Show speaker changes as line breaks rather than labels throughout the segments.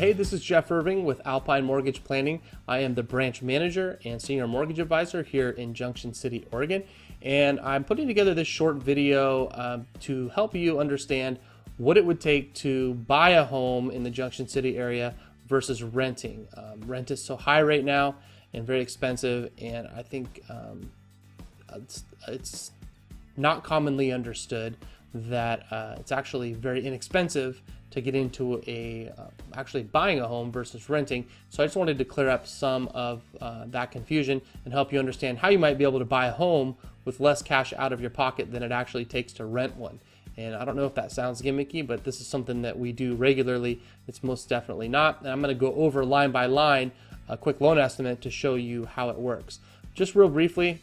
Hey, this is Jeff Irving with Alpine Mortgage Planning. I am the branch manager and senior mortgage advisor here in Junction City, Oregon. And I'm putting together this short video to help you understand what it would take to buy a home in the Junction City area versus renting. Rent is so high right now and very expensive, and I think it's not commonly understood that it's actually very inexpensive to get into actually buying a home versus renting. So I just wanted to clear up some of that confusion and help you understand how you might be able to buy a home with less cash out of your pocket than it actually takes to rent one. And I don't know if that sounds gimmicky, but this is something that we do regularly. It's most definitely not. And I'm going to go over line by line a quick loan estimate to show you how it works. Just real briefly,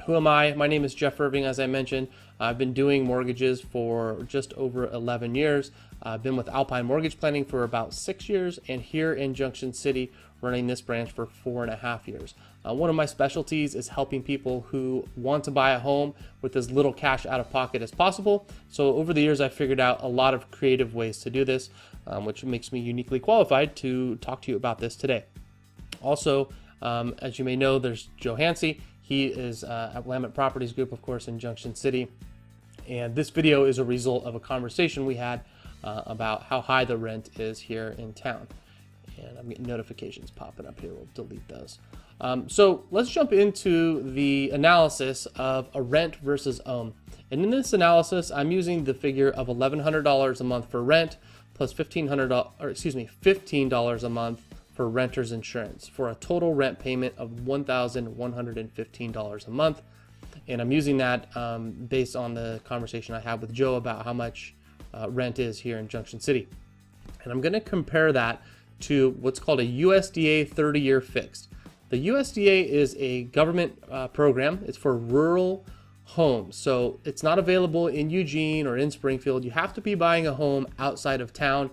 who am I? My name is Jeff Irving, as I mentioned. I've been doing mortgages for just over 11 years. I've been with Alpine Mortgage Planning for about 6 years, and here in Junction City, running this branch for 4.5 years. One of my specialties is helping people who want to buy a home with as little cash out of pocket as possible. So over the years, I figured out a lot of creative ways to do this, which makes me uniquely qualified to talk to you about this today. Also, as you may know, there's Joe Hansey. He is at Willamette Properties Group, of course, in Junction City. And this video is a result of a conversation we had about how high the rent is here in town. And I'm getting notifications popping up here. We'll delete those. So let's jump into the analysis of a rent versus own. And in this analysis, I'm using the figure of $1,100 a month for rent plus $15 a month for renter's insurance for a total rent payment of $1,115 a month. And I'm using that based on the conversation I had with Joe about how much rent is here in Junction City. And I'm going to compare that to what's called a USDA 30-year fixed. The USDA is a government program. It's for rural homes. So it's not available in Eugene or in Springfield. You have to be buying a home outside of town.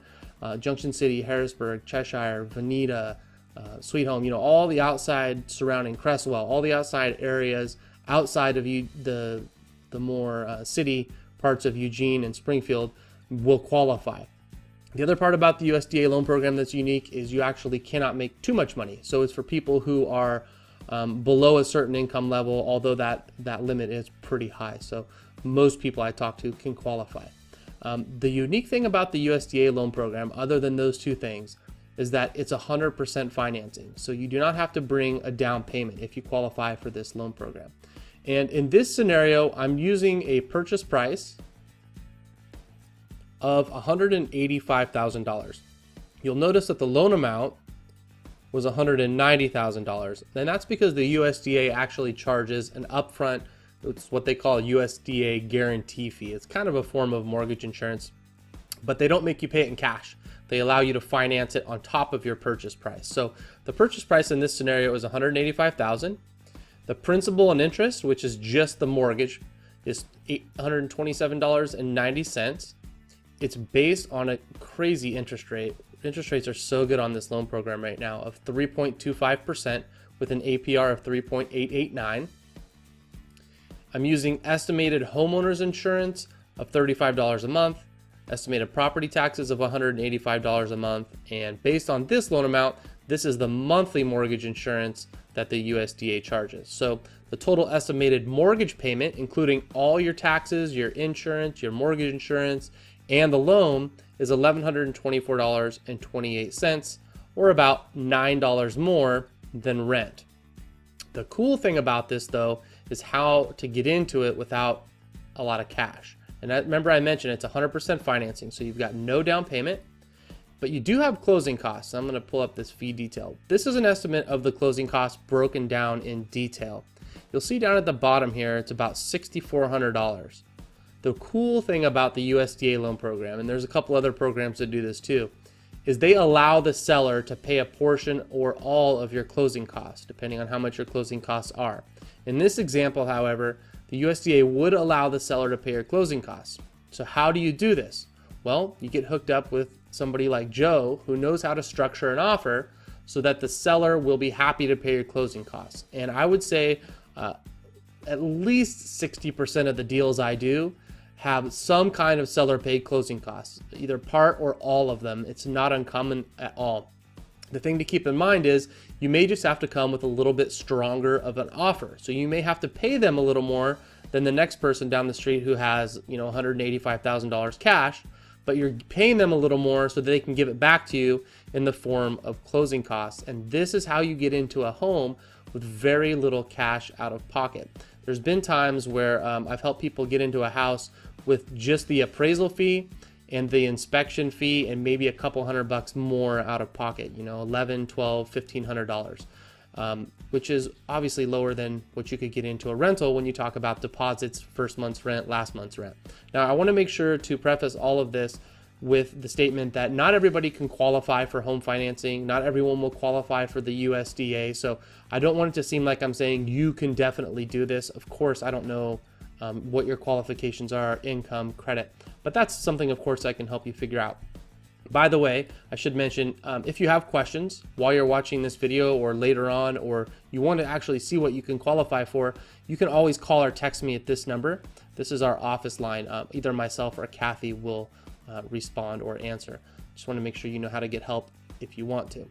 Junction City, Harrisburg, Cheshire, Veneta, Sweet Home, all the outside surrounding Cresswell, all the outside areas outside of the more city parts of Eugene and Springfield will qualify. The other part about the USDA loan program that's unique is you actually cannot make too much money. So it's for people who are below a certain income level, although that limit is pretty high. So most people I talk to can qualify. The unique thing about the USDA loan program, other than those two things, is that it's 100% financing. So you do not have to bring a down payment if you qualify for this loan program. And in this scenario, I'm using a purchase price of $185,000. You'll notice that the loan amount was $190,000. And that's because the USDA actually charges an upfront, it's what they call a USDA guarantee fee. It's kind of a form of mortgage insurance, but they don't make you pay it in cash. They allow you to finance it on top of your purchase price. So the purchase price in this scenario is $185,000. The principal and interest, which is just the mortgage, is $827.90. It's based on a crazy interest rate. Interest rates are so good on this loan program right now of 3.25% with an APR of 3.889. I'm using estimated homeowners insurance of $35 a month, estimated property taxes of $185 a month, and based on this loan amount, this is the monthly mortgage insurance that the USDA charges. So the total estimated mortgage payment, including all your taxes, your insurance, your mortgage insurance, and the loan, is $1,124.28, or about $9 more than rent. The cool thing about this, though, is how to get into it without a lot of cash. And remember I mentioned it's 100% financing, so you've got no down payment, but you do have closing costs. I'm going to pull up this fee detail. This is an estimate of the closing costs broken down in detail. You'll see down at the bottom here, it's about $6,400. The cool thing about the USDA loan program, and there's a couple other programs that do this too, is they allow the seller to pay a portion or all of your closing costs, depending on how much your closing costs are. In this example, however, the USDA would allow the seller to pay your closing costs. So how do you do this? Well, you get hooked up with somebody like Joe who knows how to structure an offer so that the seller will be happy to pay your closing costs. And I would say at least 60% of the deals I do have some kind of seller paid closing costs, either part or all of them. It's not uncommon at all. The thing to keep in mind is you may just have to come with a little bit stronger of an offer. So you may have to pay them a little more than the next person down the street who has, $185,000 cash, but you're paying them a little more so that they can give it back to you in the form of closing costs. And this is how you get into a home with very little cash out of pocket. There's been times where I've helped people get into a house with just the appraisal fee and the inspection fee and maybe a couple $100 more out of pocket, $1,100, $1,200, $1,500, which is obviously lower than what you could get into a rental when you talk about deposits, first month's rent, last month's rent. Now, I want to make sure to preface all of this with the statement that not everybody can qualify for home financing. Not everyone will qualify for the USDA. So I don't want it to seem like I'm saying you can definitely do this. Of course, I don't know what your qualifications are, income, credit, but that's something, of course, I can help you figure out. By the way, I should mention, if you have questions while you're watching this video or later on, or you want to actually see what you can qualify for, you can always call or text me at this number. This is our office line. Either myself or Kathy will respond or answer. Just want to make sure you know how to get help if you want to.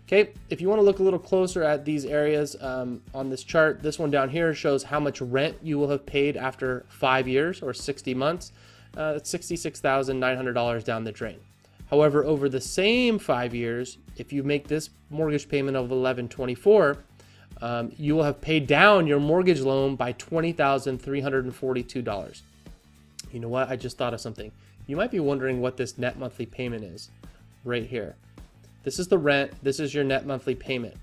Okay, if you want to look a little closer at these areas on this chart, this one down here shows how much rent you will have paid after 5 years or 60 months. It's $66,900 down the drain. However, over the same 5 years, if you make this mortgage payment of $1,124, you will have paid down your mortgage loan by $20,342. You know what? I just thought of something. You might be wondering what this net monthly payment is right here. This is the rent. This is your net monthly payment.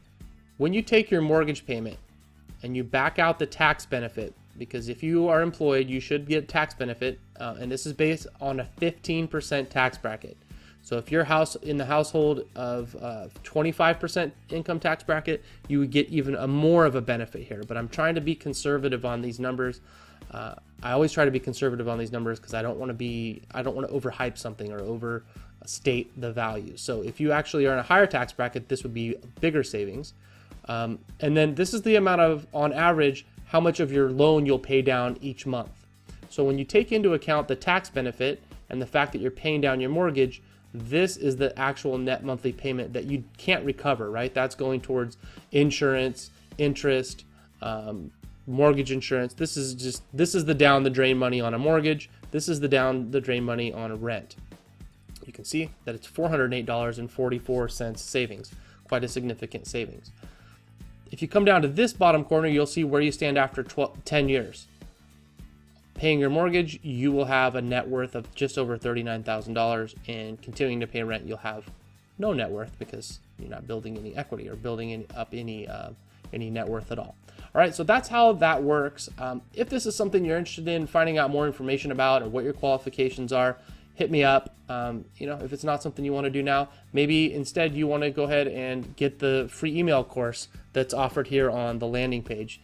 When you take your mortgage payment and you back out the tax benefit, because if you are employed, you should get tax benefit, and this is based on a 15% tax bracket. So if your house in the household of 25% income tax bracket, you would get even more of a benefit here. But I'm trying to be conservative on these numbers. I always try to be conservative on these numbers because I don't want to overhype something or overstate the value. So if you actually are in a higher tax bracket, this would be bigger savings. And then this is the amount of, on average, how much of your loan you'll pay down each month. So when you take into account the tax benefit and the fact that you're paying down your mortgage, this is the actual net monthly payment that you can't recover, right? That's going towards insurance, interest, mortgage insurance. This is the down the drain money on a mortgage. This is the down the drain money on a rent. You can see that it's $408.44 savings, quite a significant savings. If you come down to this bottom corner, you'll see where you stand after 10 years. Paying your mortgage, you will have a net worth of just over $39,000, and continuing to pay rent, you'll have no net worth because you're not building any equity or building up any net worth at all. All right, so that's how that works. If this is something you're interested in finding out more information about or what your qualifications are, hit me up. If it's not something you want to do now, maybe instead you want to go ahead and get the free email course that's offered here on the landing page.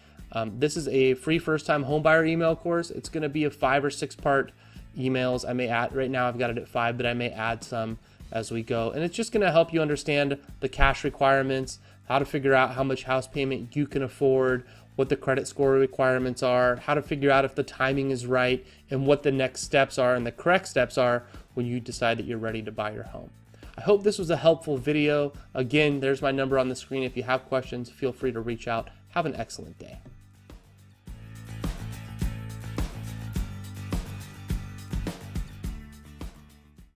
This is a free first-time homebuyer email course. It's going to be a 5 or 6 part emails. I may add, right now I've got it at 5, but I may add some as we go. And it's just going to help you understand the cash requirements, how to figure out how much house payment you can afford, what the credit score requirements are, how to figure out if the timing is right, and what the next steps are and the correct steps are when you decide that you're ready to buy your home. I hope this was a helpful video. Again, there's my number on the screen. If you have questions, feel free to reach out. Have an excellent day.